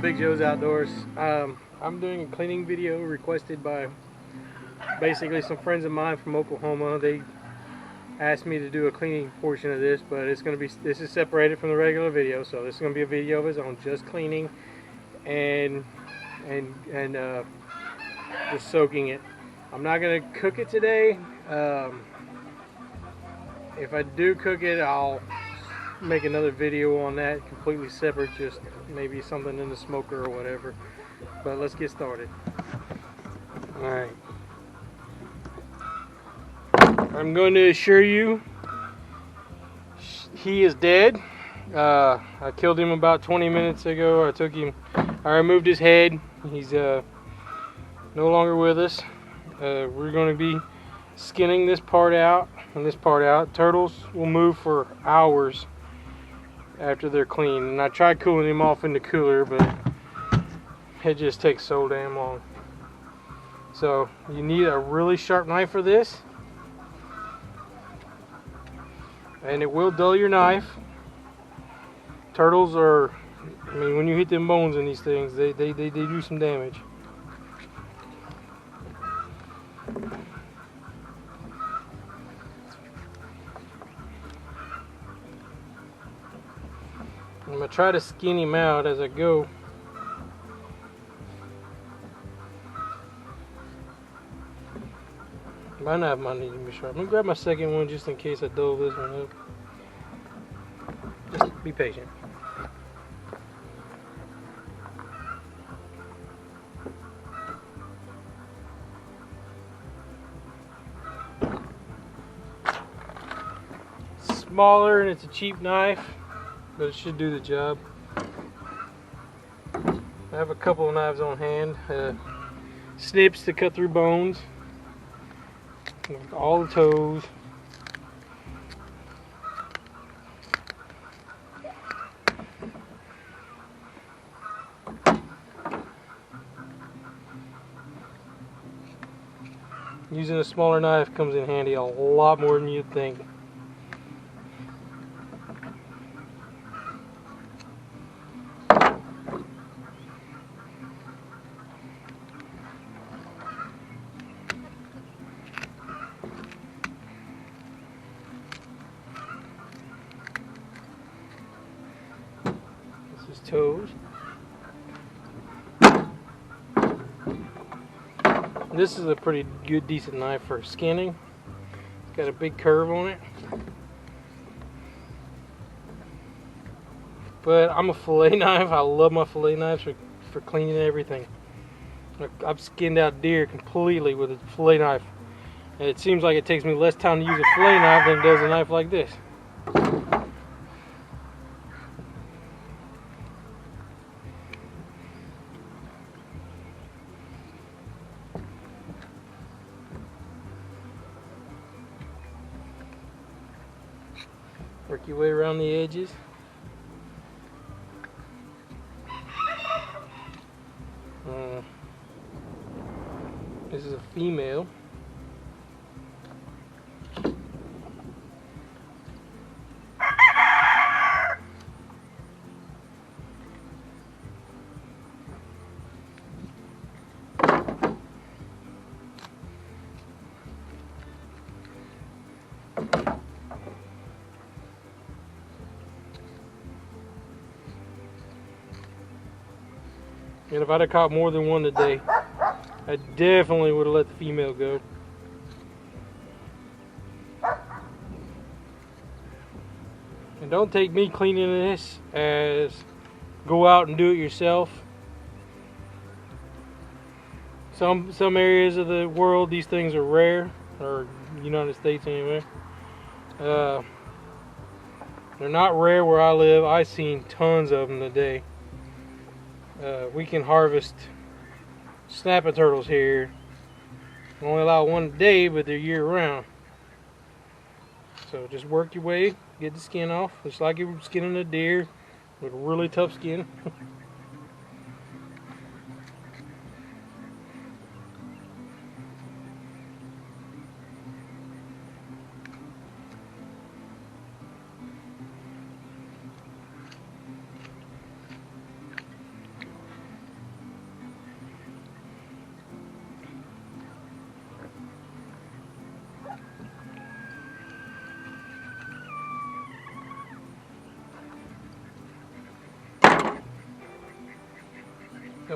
Big Joe's Outdoors. I'm doing a cleaning video requested by basically some friends of mine from Oklahoma. They asked me to do a cleaning portion of this, but this is separated from the regular video, so this is going to be a video of its own, just cleaning and just soaking it. I'm not going to cook it today. If I do cook it, I'll make another video on that completely separate, just maybe something in the smoker or whatever. But let's get started. Alright, I'm going to assure you he is dead. I killed him about 20 minutes ago. I removed his head. He's no longer with us. We're going to be skinning this part out and this part out. Turtles will move for hours after they're clean, and I tried cooling him off in the cooler, but it just takes so damn long. So you need a really sharp knife for this, and it will dull your knife. Turtles are, I mean, when you hit them bones in these things, they do some damage. I'm going to try to skin him out as I go. My knife might need to be sharp. I'm going to grab my second one just in case I dull this one up. Just be patient. It's smaller and it's a cheap knife, but it should do the job. I have a couple of knives on hand. Snips to cut through bones. All the toes. Using a smaller knife comes in handy a lot more than you'd think. This is toes. This is a pretty good, decent knife for skinning. It's got a big curve on it. But I'm a fillet knife. I love my fillet knives for cleaning everything. I've skinned out deer completely with a fillet knife. And it seems like it takes me less time to use a fillet knife than it does a knife like this. Work your way around the edges. This is a female. And if I'd have caught more than one today, I definitely would have let the female go. And don't take me cleaning this as go out and do it yourself. Some areas of the world these things are rare, or United States anyway. They're not rare where I live. I've seen tons of them today. We can harvest snapping turtles here. We only allow one a day, but they're year round. So just work your way, get the skin off, just like you're skinning a deer with a really tough skin.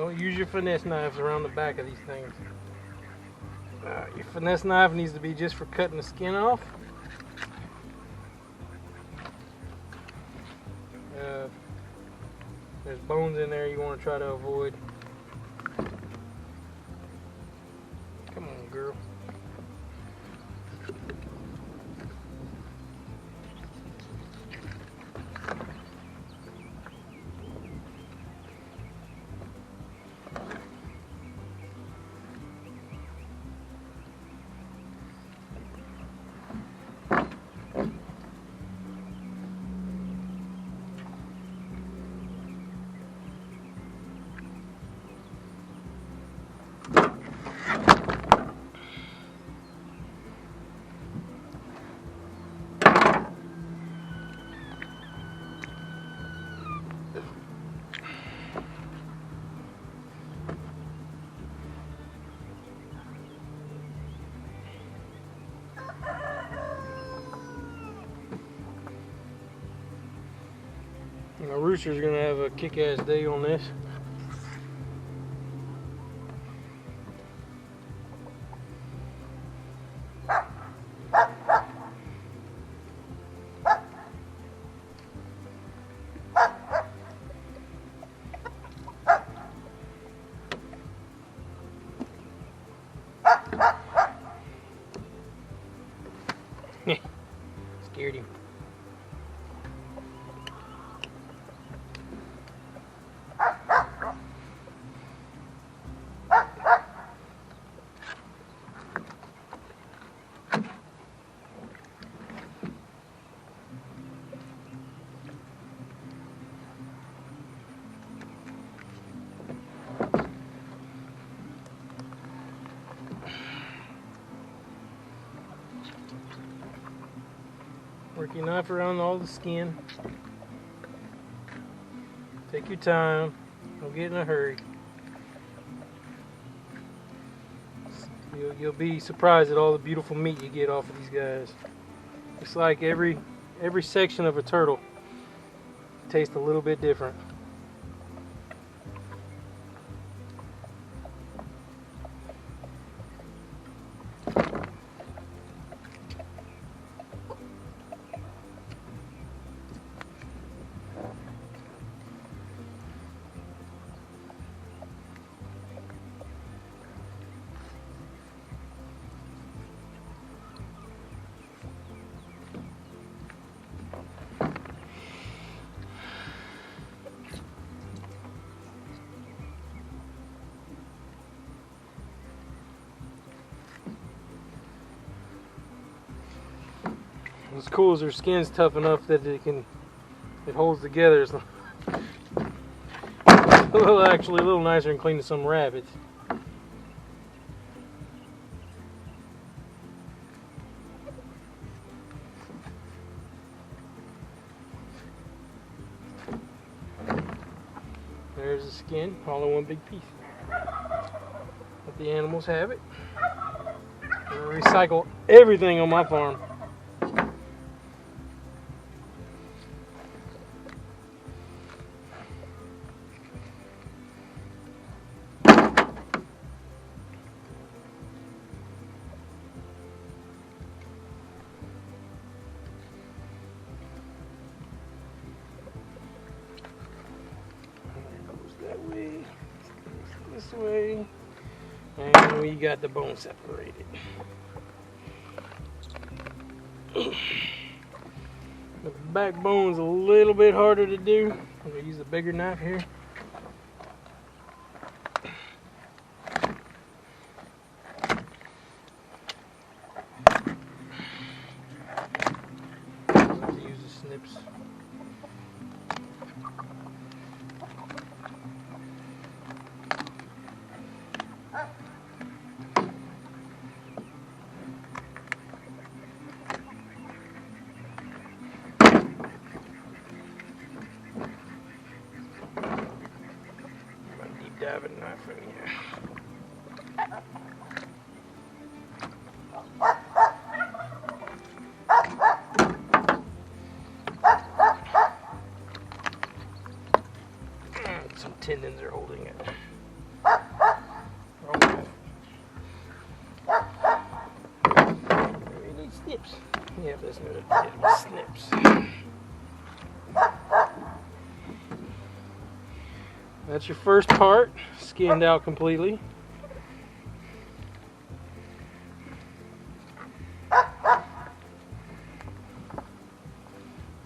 Don't use your finesse knives around the back of these things. Your finesse knife needs to be just for cutting the skin off. There's bones in there you want to try to avoid. Come on, girl. My rooster's gonna have a kick-ass day on this. Scared him. Work your knife around all the skin. Take your time. Don't get in a hurry. You'll be surprised at all the beautiful meat you get off of these guys. It's like every section of a turtle tastes a little bit different. What's cool is their skin's tough enough that it holds together. It's actually a little nicer and clean than some rabbits. There's the skin, all in one big piece. Let the animals have it. I recycle everything on my farm. This way, and we got the bone separated. The backbone's a little bit harder to do. I'm gonna use a bigger knife here. I have to use the snips. Diving knife in here. Some tendons are holding it. snips. Yeah, that's good. Yeah, snips. That's your first part, skinned out completely.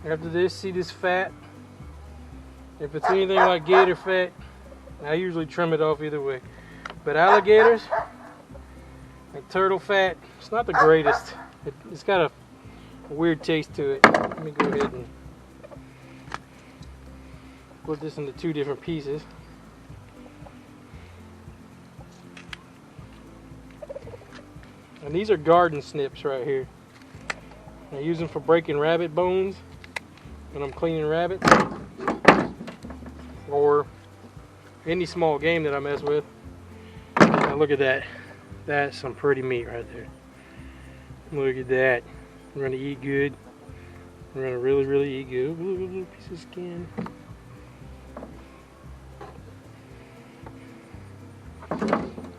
After this, see this fat? If it's anything like gator fat, I usually trim it off either way. But alligators, like turtle fat, it's not the greatest. It's got a weird taste to it. Let me go ahead and put this into 2 different pieces. And these are garden snips right here. I use them for breaking rabbit bones when I'm cleaning rabbits, or any small game that I mess with. Now look at that. That's some pretty meat right there. Look at that. We're gonna eat good. We're gonna really eat good. Look at a little piece of skin.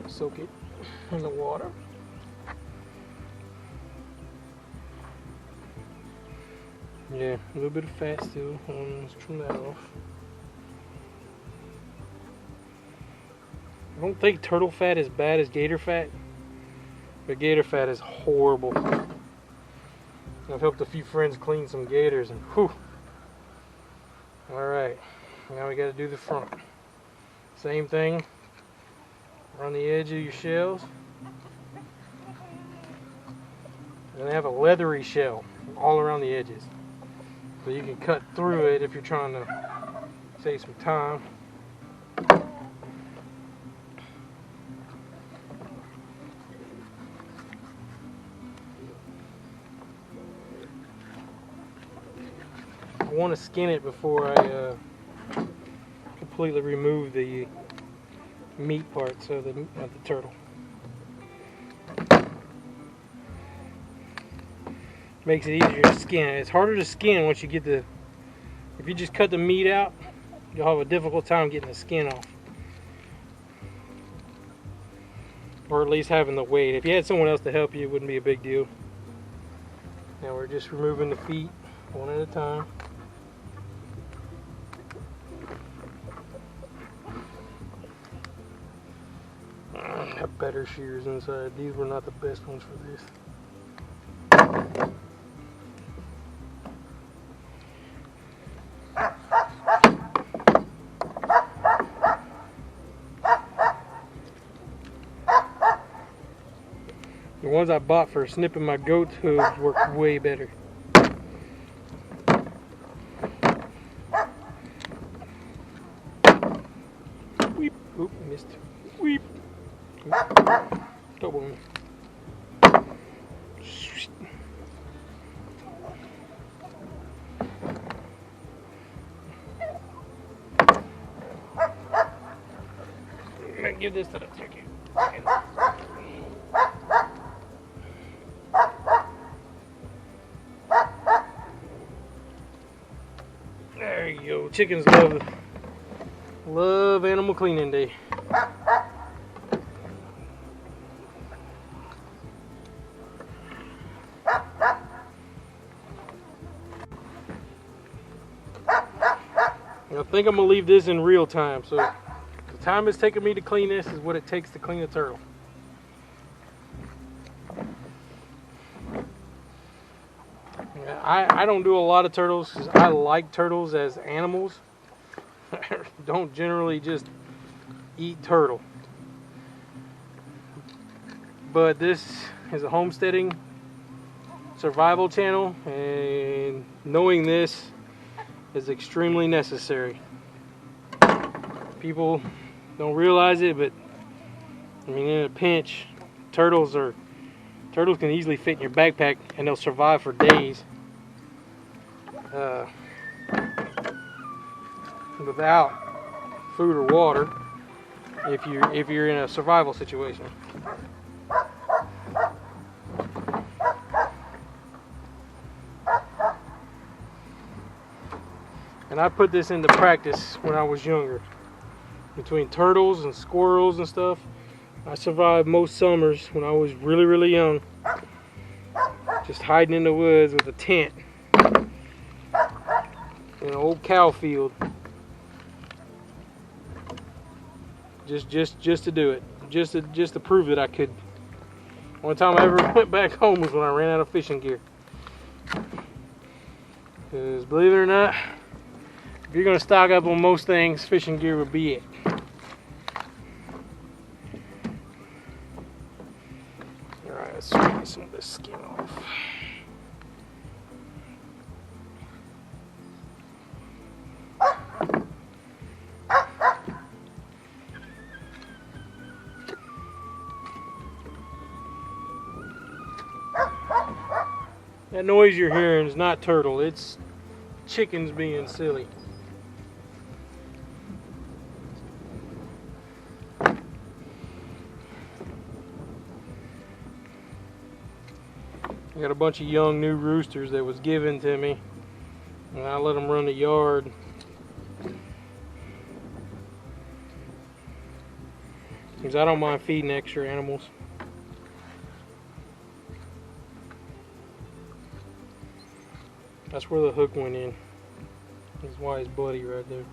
Soak it in the water. Yeah, a little bit of fat still. Let's trim that off. I don't think turtle fat is bad as gator fat, but gator fat is horrible. I've helped a few friends clean some gators, and whew. Alright, now we got to do the front. Same thing, around the edge of your shells. And they have a leathery shell all around the edges. So you can cut through it if you're trying to save some time. I want to skin it before I completely remove the meat parts of the turtle. Makes it easier to skin. It's harder to skin once you get the... If you just cut the meat out, you'll have a difficult time getting the skin off. Or at least having the weight. If you had someone else to help you, it wouldn't be a big deal. Now we're just removing the feet one at a time. I have better shears inside. These were not the best ones for this. The ones I bought for snipping my goat's hooves work way better. Weep. Oop, missed. Weep. Oop. Double one. I'm gonna give this to the chicken. There you go. Chickens love animal cleaning day. I think I'm gonna leave this in real time. So the time it's taking me to clean this is what it takes to clean a turtle. I don't do a lot of turtles because I like turtles as animals. Don't generally just eat turtle. But this is a homesteading survival channel, and knowing this is extremely necessary. People don't realize it, but I mean, in a pinch, turtles can easily fit in your backpack, and they'll survive for days without food or water if you're in a survival situation. And I put this into practice when I was younger. Between turtles and squirrels and stuff, I survived most summers when I was really young, Just hiding in the woods with a tent in an old cow field. Just to do it. Just to prove that I could. One time I ever went back home was when I ran out of fishing gear. Because believe it or not, if you're going to stock up on most things, fishing gear would be it. Alright, let's get some of this skin off. That noise you're hearing is not turtle, it's chickens being silly. I got a bunch of young new roosters that was given to me, and I let them run the yard. Because I don't mind feeding extra animals. That's where the hook went in. That's why it's bloody right there.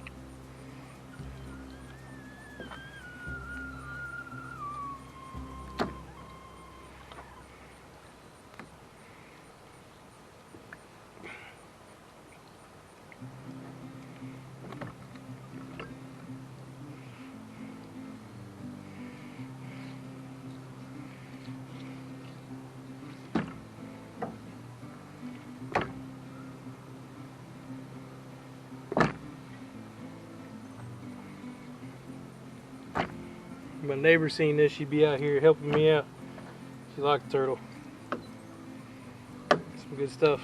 My neighbor seen this, she'd be out here helping me out. She liked the turtle. Some good stuff.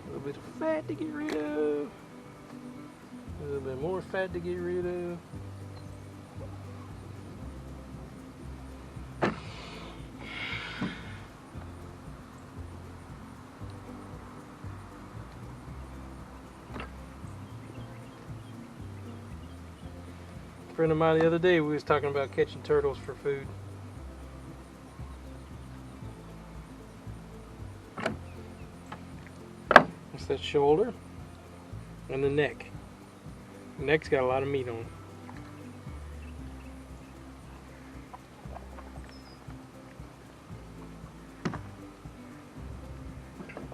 A little bit of fat to get rid of. A little bit more fat to get rid of. A friend of mine the other day, we was talking about catching turtles for food. That's that shoulder and the neck. The neck's got a lot of meat on it.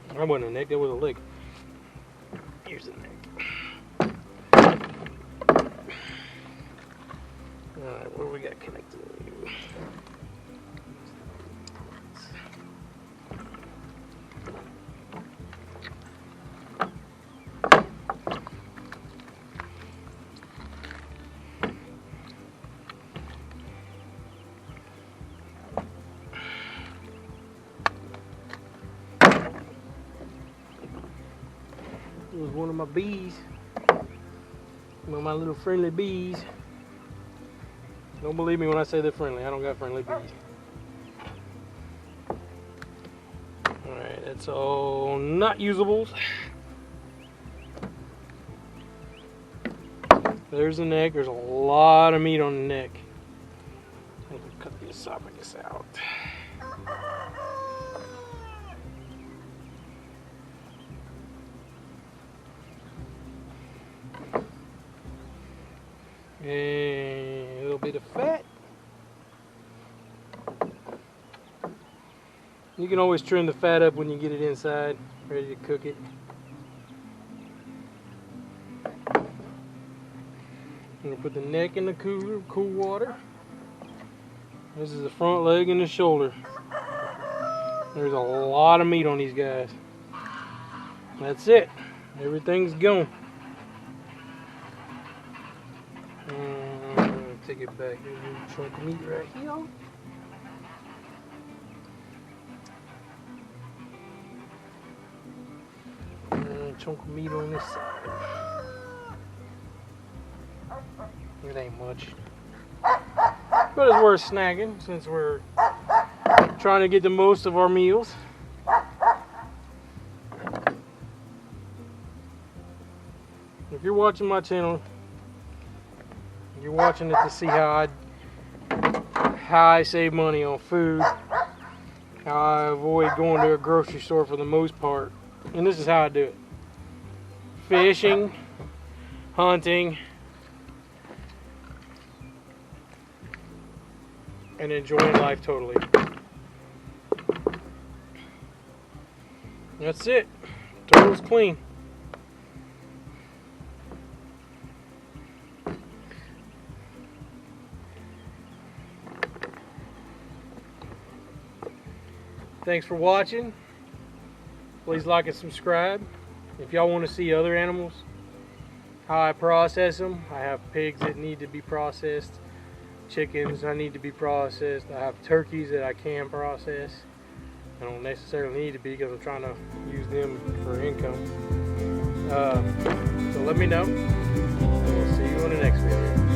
That wasn't a neck, that was a leg. Here's the neck. Alright, what do we got connected? It was one of my bees. One of my little friendly bees. Don't believe me when I say they're friendly. I don't got friendly bees. Alright, that's all not usables. There's the neck. There's a lot of meat on the neck. I can cut the esophagus out. And a little bit of fat. You can always trim the fat up when you get it inside, ready to cook it. I'm gonna put the neck in the cool water. This is the front leg and the shoulder. There's a lot of meat on these guys. That's it. Everything's gone. Take it back. There's a little chunk of meat right here. And a chunk of meat on this side. It ain't much. But it's worth snagging since we're trying to get the most of our meals. If you're watching my channel, you're watching it to see how I save money on food. how I avoid going to a grocery store for the most part. And this is how I do it. Fishing, hunting, and enjoying life totally. That's it. Turtle's clean. Thanks for watching. Please like and subscribe. If y'all want to see other animals, how I process them, I have pigs that need to be processed, chickens that need to be processed, I have turkeys that I can process. I don't necessarily need to be because I'm trying to use them for income. So let me know, and we'll see you on the next video.